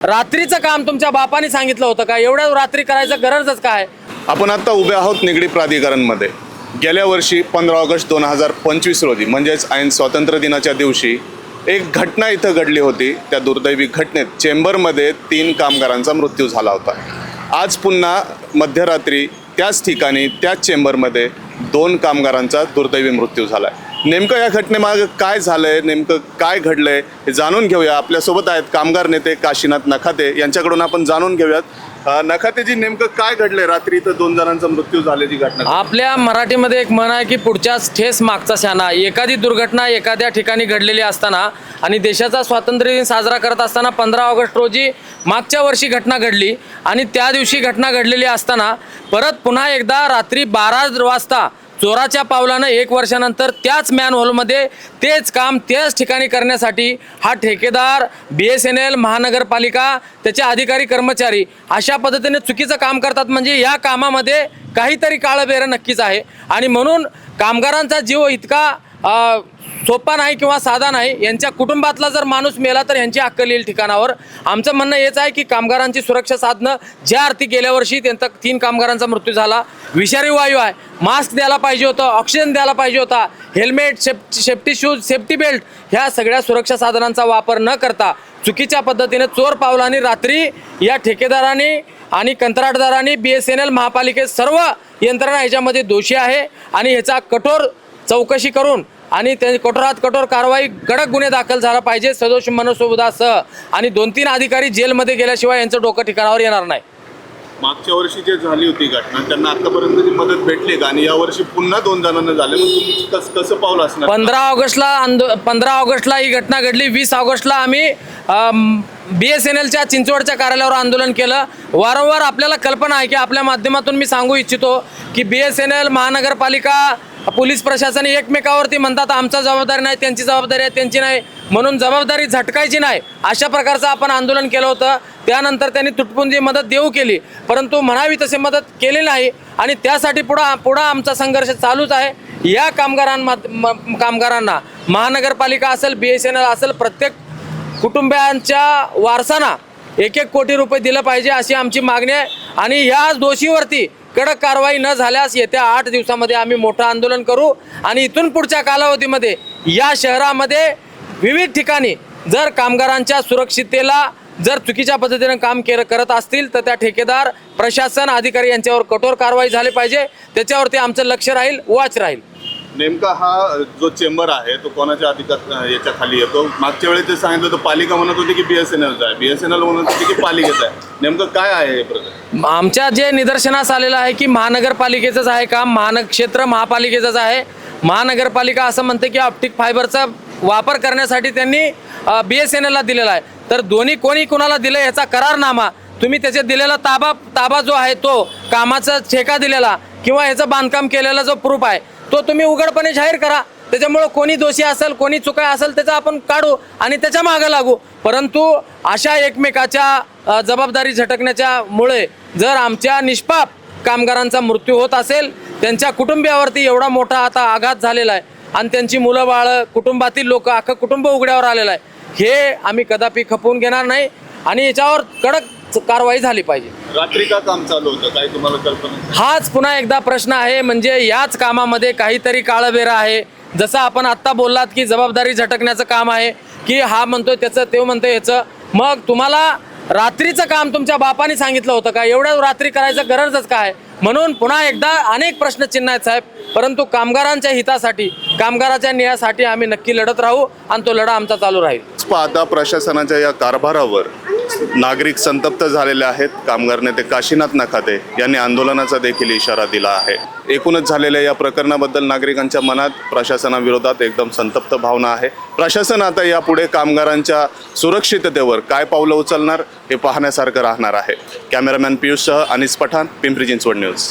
रात्रीचं काम तुमच्या बापाने सांगितलं होतं का? एवढ्या रात्री करायचं गरजच काय? आपण आता उभे आहोत निगडी प्राधिकरणमध्ये. गेल्या वर्षी 15 ऑगस्ट 2025 रोजी म्हणजेच ऐन स्वातंत्र्य दिनाच्या दिवशी एक घटना इथं घडली होती. त्या दुर्दैवी घटनेत चेंबरमध्ये 3 कामगारांचा मृत्यू झाला होता. आज पुन्हा मध्यरात्री त्याच ठिकाणी त्याच चेंबरमध्ये 2 कामगारांचा दुर्दैवी मृत्यू झाला आहे. नेमकं या घटनेमागे काय झालंय, नेमकं काय घडलंय हे जाणून घेऊया. आपल्यासोबत आहेत कामगार नेते काशीनाथ नखाते, यांच्याकडून आपण जाणून घेऊयात. नखातेजी, नेमकं काय घडलंय? रात्री इथं 2 जणांचा मृत्यू झाल्याची घटना. आपल्या मराठीमध्ये एक म्हण आहे की पुढच्याच ठेस मागचा शाना. एखादी दुर्घटना एखाद्या ठिकाणी घडलेली असताना आणि देशाचा स्वातंत्र्य दिन साजरा करत असताना 15 ऑगस्ट रोजी मागच्या वर्षी घटना घडली आणि त्या दिवशी घटना घडलेली असताना परत पुन्हा एकदा रात्री 12 वाजता चोराच्या पावलानं 1 वर्षानंतर त्याच मॅनहोलमध्ये तेच काम त्याच ठिकाणी करण्यासाठी हा ठेकेदार, BSNL, महानगरपालिका, त्याचे अधिकारी कर्मचारी अशा पद्धतीने चुकीचं काम करतात. म्हणजे या कामामध्ये काहीतरी काळबेरं नक्कीच आहे आणि म्हणून कामगारांचा जीव इतका सोपा नाही किंवा साधा नाही. यांच्या कुटुंबातला जर माणूस मेला तर यांची अक्कल येईल ठिकाणावर. आमचं म्हणणं हेच आहे की कामगारांची सुरक्षा साधणं. ज्या अर्थी गेल्या वर्षी त्यांचा 3 कामगारांचा मृत्यू झाला, विषारी वायू आहे, मास्क द्यायला पाहिजे होतं, ऑक्सिजन द्यायला पाहिजे होता, helmet, safety shoes, safety belt ह्या सगळ्या सुरक्षा साधनांचा वापर न करता चुकीच्या पद्धतीने चोर पावलांनी रात्री या ठेकेदारांनी आणि कंत्राटदारांनी, BSNL, महापालिकेत सर्व यंत्रणा ह्याच्यामध्ये दोषी आहे आणि ह्याचा कठोर चौकशी करून आणि त्या कठोरात कठोर कारवाई, कडक गुन्हे दाखल झाला पाहिजे सदोष मनसुबेदारसह. आणि 2-3 अधिकारी जेलमध्ये गेल्याशिवाय यांचं डोकं ठिकाणावर येणार नाही. मागच्या वर्षी जे झाली होती घटना, त्यांना आतापर्यंतची मदत भेटली का? आणि यावर्षी पुन्हा 2 जणांना झाले, मग तुम्ही कसं पाऊल असणार? 15 ऑगस्टला ही घटना घडली. 20 ऑगस्टला आम्ही BSNLच्या चिंचवडच्या कार्यालयावर आंदोलन केलं. वारंवार आपल्याला कल्पना आहे की आपल्या माध्यमातून मी सांगू इच्छितो की BSNL, महानगरपालिका, पोलीस प्रशासन एकमेकावरती म्हणतात आमचा जबाबदारी नाही, त्यांची जबाबदारी आहे, त्यांची नाही, म्हणून जबाबदारी झटकायची नाही, अशा प्रकारचं आपण आंदोलन केलं होतं. त्यानंतर त्यांनी तुटपुंजी मदत देऊ केली, परंतु म्हणावी तशी मदत केली नाही आणि त्यासाठी पुढं आमचा संघर्ष चालूच आहे. या कामगारांना महानगरपालिका असेल, BSNL असेल, प्रत्येक कुटुंबियांच्या वारसांना 1-1 कोटी रुपये दिलं पाहिजे अशी आमची मागणी आहे. आणि या दोषीवरती कडक कारवाई न झाल्यास येत्या 8 दिवसामध्ये आम्ही मोठं आंदोलन करू आणि इथून पुढच्या कालावधीमध्ये या शहरामध्ये विविध ठिकाणी जर कामगारांच्या सुरक्षिततेला जर चुकीच्या पद्धतीने काम करत असतील तर त्या ठेकेदार, प्रशासन, अधिकारी यांच्यावर कठोर कारवाई झाली पाहिजे. त्याच्यावरती आमचं लक्ष राहील, वॉच राहील. नेमका हा जो चेंबर आहे तो कोणाच्या अधिकार याच्या खाली येतो? मागच्या वेळेस ते सांगितलं होतं पालिका म्हणत होती की BSNLचा आहे, BSNL म्हणत होती की पालिकेचा आहे. नेमकं काय आहे हे प्रकरण? आमच्या जे निदर्शनास आलेलं आहे की महानगरपालिकेचंच आहे काम, क्षेत्र महापालिकेचंच आहे. महानगरपालिका असं म्हणते की ऑप्टिक फायबरचा वापर करण्यासाठी त्यांनी BSNLला दिलेला आहे. तर दोन्ही कोणी कोणाला दिलं याचा करारनामा, तुम्ही त्याच्यात दिलेला ताबा जो आहे, तो कामाचा ठेका दिलेला किंवा याचं बांधकाम केलेला जो प्रूफ आहे तो तुम्ही उघडपणे जाहीर करा. त्याच्यामुळं कोणी दोषी असेल, कोणी चुका असेल त्याचा आपण काढू आणि त्याच्या मागं लागू. परंतु अशा एकमेकाच्या जबाबदारी झटकण्याच्या मुळे जर आमच्या निष्पाप कामगारांचा मृत्यू होत असेल, त्यांच्या कुटुंबियावरती एवढा मोठा आता आघात झालेला आहे आणि त्यांची मुलं बाळं, कुटुंबातील लोक, अख्खं कुटुंब उघड्यावर आलेलं आहे, हे आम्ही कदापि खपवून घेणार नाही आणि याच्यावर कडक कारवाई झाली पाहिजे. रात्री का काम चालू होतं, काय तुम्हाला कल्पना? हाच पुन्हा एकदा प्रश्न आहे. म्हणजे याच कामामध्ये काहीतरी काळबेरं आहे. जसं आपण आत्ता बोललात की जबाबदारी झटकण्याचं काम आहे, की हा म्हणतोय त्याचं, ते म्हणतोय ह्याचं. मग तुम्हाला रात्रीचं काम तुमच्या बापाने सांगितलं होतं का? एवढ्या रात्री करायचं गरजच काय? म्हणून पुन्हा एकदा अनेक प्रश्नचिन्ह आहेत साहेब. परंतु कामगारांच्या हितासाठी, कामगाराच्या न्यायासाठी आम्ही नक्की लढत राहू आणि तो लढा आमचा चालू राहील. पाहता प्रशासनाच्या या कारभारावर नागरिक संतप्त झालेले आहेत. कामगार नेते काशीनाथ नखाते यांनी आंदोलनाचा देखील इशारा दिला आहे. एकूणच झालेल्या या प्रकरणाबद्दल नागरिकांच्या मनात प्रशासनाविरोधात एकदम संतप्त भावना आहे. प्रशासन आता यापुढे कामगारांच्या सुरक्षिततेवर काय पावलं उचलणार हे पाहण्यासारखं राहणार आहे. कॅमेरामॅन पियुषसह अनिस पठाण, पिंपरी चिंचवड न्यूज.